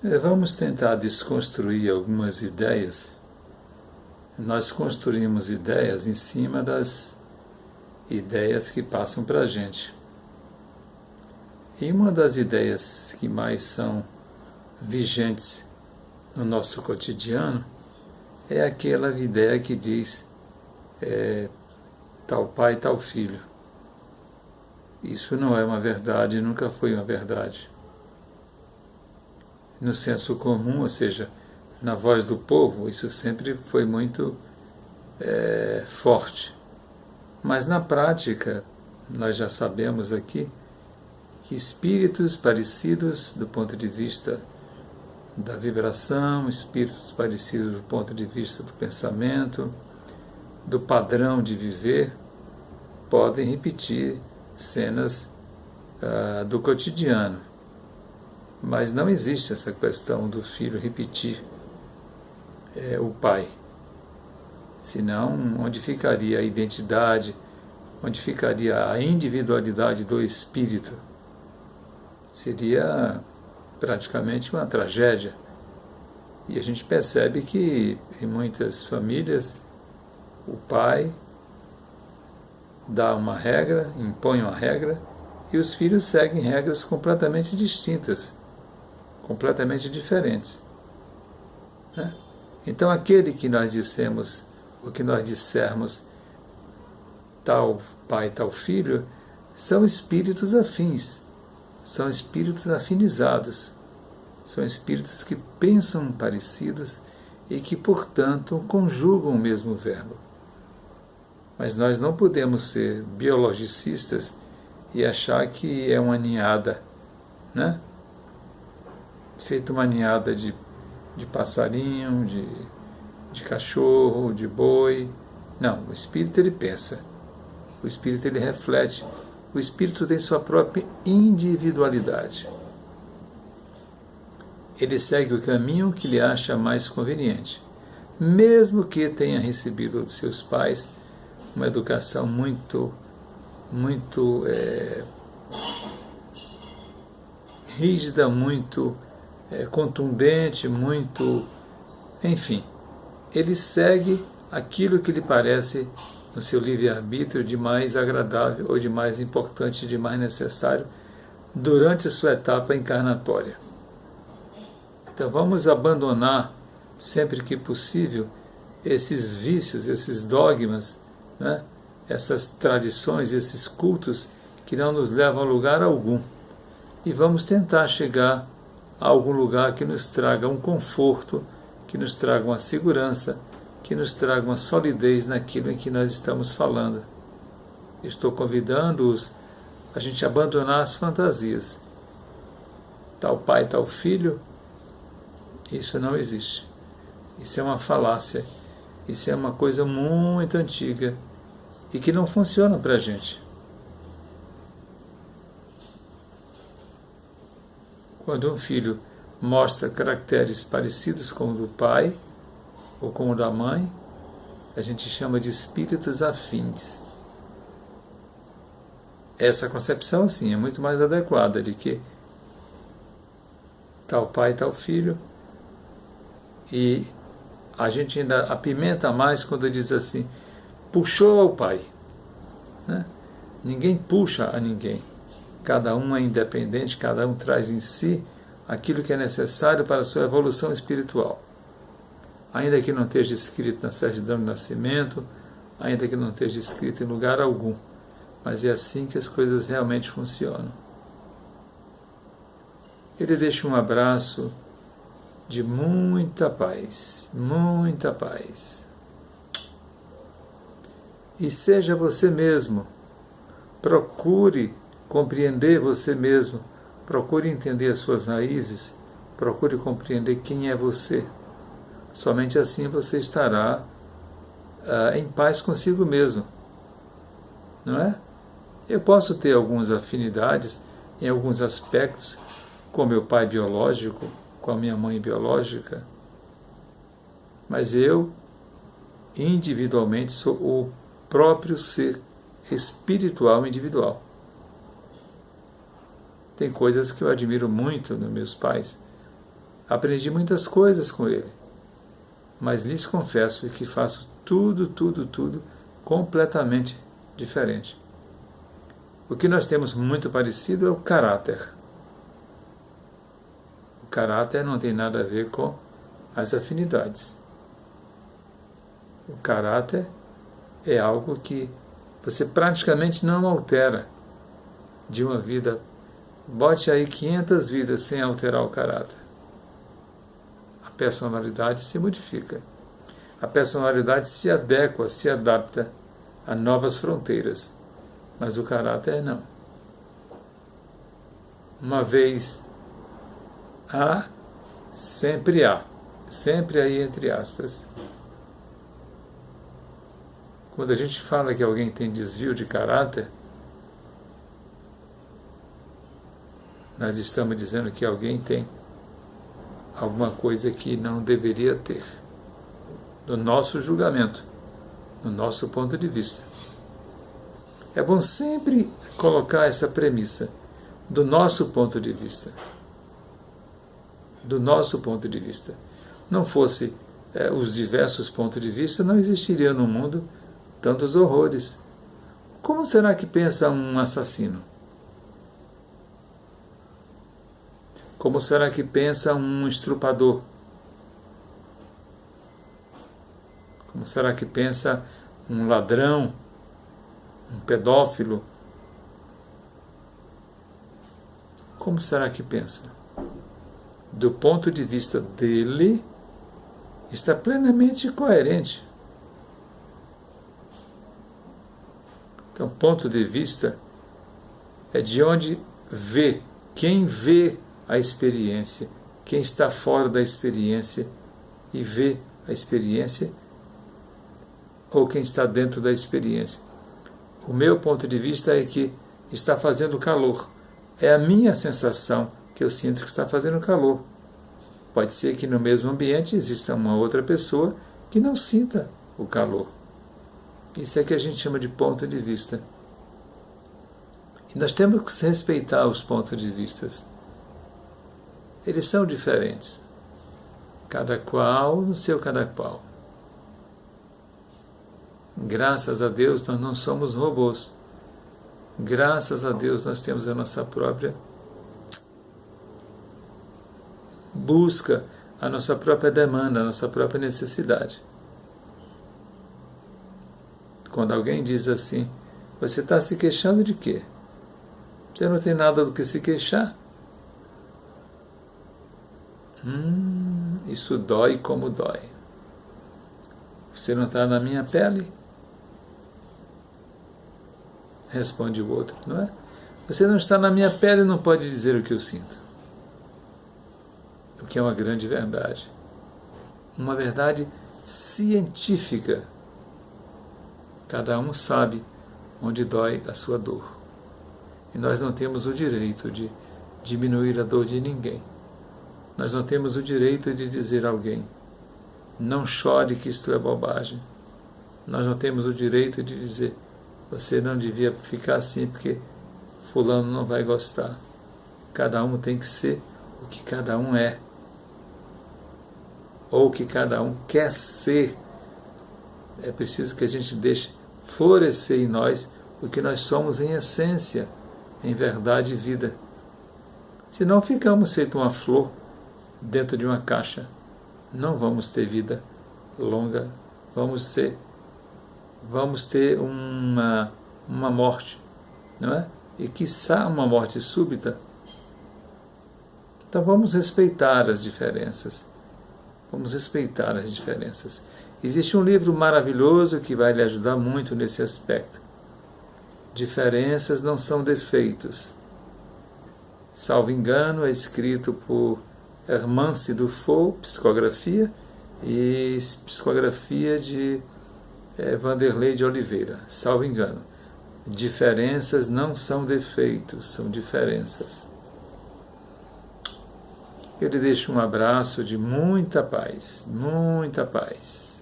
Vamos tentar desconstruir algumas ideias. Nós construímos ideias em cima das ideias que passam para a gente. E uma das ideias que mais são vigentes no nosso cotidiano é aquela ideia que diz tal pai, tal filho. Isso não é uma verdade, nunca foi uma verdade. No senso comum, ou seja, na voz do povo, isso sempre foi muito forte. Mas na prática, nós já sabemos aqui que espíritos parecidos do ponto de vista da vibração, espíritos parecidos do ponto de vista do pensamento, do padrão de viver, podem repetir cenas do cotidiano. Mas não existe essa questão do filho repetir o pai. Senão, onde ficaria a identidade, onde ficaria a individualidade do espírito? Seria praticamente uma tragédia. E a gente percebe que em muitas famílias o pai dá uma regra, impõe uma regra, e os filhos seguem regras completamente distintas, completamente diferentes. Né? Então aquele que nós dissemos, o que nós dissermos, tal pai, tal filho, são espíritos afins, são espíritos afinizados, são espíritos que pensam parecidos e que, portanto, conjugam o mesmo verbo. Mas nós não podemos ser biologicistas e achar que é uma ninhada, né? Feito uma ninhada de passarinho, de cachorro, de boi. Não, o espírito ele pensa, o espírito ele reflete, o espírito tem sua própria individualidade. Ele segue o caminho que lhe acha mais conveniente, mesmo que tenha recebido dos seus pais uma educação muito rígida, muito contundente, muito... Enfim, ele segue aquilo que lhe parece, no seu livre-arbítrio, de mais agradável ou de mais importante, de mais necessário durante a sua etapa encarnatória. Então vamos abandonar, sempre que possível, esses vícios, esses dogmas, né? Essas tradições, esses cultos que não nos levam a lugar algum. E vamos tentar chegar a algum lugar que nos traga um conforto, que nos traga uma segurança, que nos traga uma solidez naquilo em que nós estamos falando. Estou convidando-os a gente abandonar as fantasias. Tal pai, tal filho, isso não existe. Isso é uma falácia. Isso é uma coisa muito antiga e que não funciona para a gente. Quando um filho mostra caracteres parecidos com o do pai ou com o da mãe, a gente chama de espíritos afins. Essa concepção, sim, é muito mais adequada de que tal pai, tal filho, e a gente ainda apimenta mais quando diz assim, puxou ao pai. Né? Ninguém puxa a ninguém. Cada um é independente, cada um traz em si aquilo que é necessário para a sua evolução espiritual. Ainda que não esteja escrito na certidão de nascimento, ainda que não esteja escrito em lugar algum. Mas é assim que as coisas realmente funcionam. Ele deixa um abraço de muita paz, muita paz. E seja você mesmo. Procure compreender você mesmo. Procure entender as suas raízes. Procure compreender quem é você. Somente assim você estará em paz consigo mesmo. Não é? Eu posso ter algumas afinidades em alguns aspectos com meu pai biológico, com a minha mãe biológica, mas eu, individualmente, sou o próprio ser espiritual individual. Tem coisas que eu admiro muito nos meus pais, Aprendi muitas coisas com ele, mas lhes confesso que faço tudo completamente diferente. O que nós temos muito parecido é o caráter. O caráter não tem nada a ver com as afinidades. O caráter é algo que você praticamente não altera de uma vida. Bote aí 500 vidas sem alterar o caráter. A personalidade se modifica. A personalidade se adequa, se adapta a novas fronteiras. Mas o caráter não. Uma vez há, sempre há. Sempre aí entre aspas. Quando a gente fala que alguém tem desvio de caráter, nós estamos dizendo que alguém tem alguma coisa que não deveria ter. Do nosso julgamento, do nosso ponto de vista. É bom sempre colocar essa premissa, do nosso ponto de vista. Do nosso ponto de vista. Não fosse os diversos pontos de vista, não existiria no mundo tantos horrores. Como será que pensa um assassino? Como será que pensa um estrupador? Como será que pensa um ladrão, um pedófilo? Como será que pensa? Do ponto de vista dele, está plenamente coerente. Então, ponto de vista é de onde vê, quem vê a experiência, quem está fora da experiência e vê a experiência, ou quem está dentro da experiência. O meu ponto de vista é que está fazendo calor. É a minha sensação que eu sinto que está fazendo calor. Pode ser que no mesmo ambiente exista uma outra pessoa que não sinta o calor. Isso é que a gente chama de ponto de vista. E nós temos que respeitar os pontos de vista. Eles são diferentes. Cada qual no seu cada qual. Graças a Deus nós não somos robôs. Graças a Deus nós temos a nossa própria busca, a nossa própria demanda, a nossa própria necessidade. Quando alguém diz assim, você está se queixando de quê? Você não tem nada do que se queixar? Isso dói como dói. Você não está na minha pele? Responde o outro, não é? Você não está na minha pele e não pode dizer o que eu sinto. O que é uma grande verdade. Uma verdade científica. Cada um sabe onde dói a sua dor. E nós não temos o direito de diminuir a dor de ninguém. Nós não temos o direito de dizer a alguém, não chore que isto é bobagem. Nós não temos o direito de dizer, você não devia ficar assim porque fulano não vai gostar. Cada um tem que ser o que cada um é. Ou o que cada um quer ser. É preciso que a gente deixe florescer em nós o que nós somos em essência, em verdade e vida. Senão ficamos feito uma flor dentro de uma caixa. Não vamos ter vida longa, vamos ter uma morte, não é? E quiçá uma morte súbita. Então vamos respeitar as diferenças. Vamos respeitar as diferenças. Existe um livro maravilhoso que vai lhe ajudar muito nesse aspecto. Diferenças não são defeitos. Salvo engano, é escrito por Hermance Dufault, psicografia, e psicografia de Vanderlei de Oliveira. Salvo engano. Diferenças não são defeitos, são diferenças. Eu lhe deixo um abraço de muita paz, muita paz.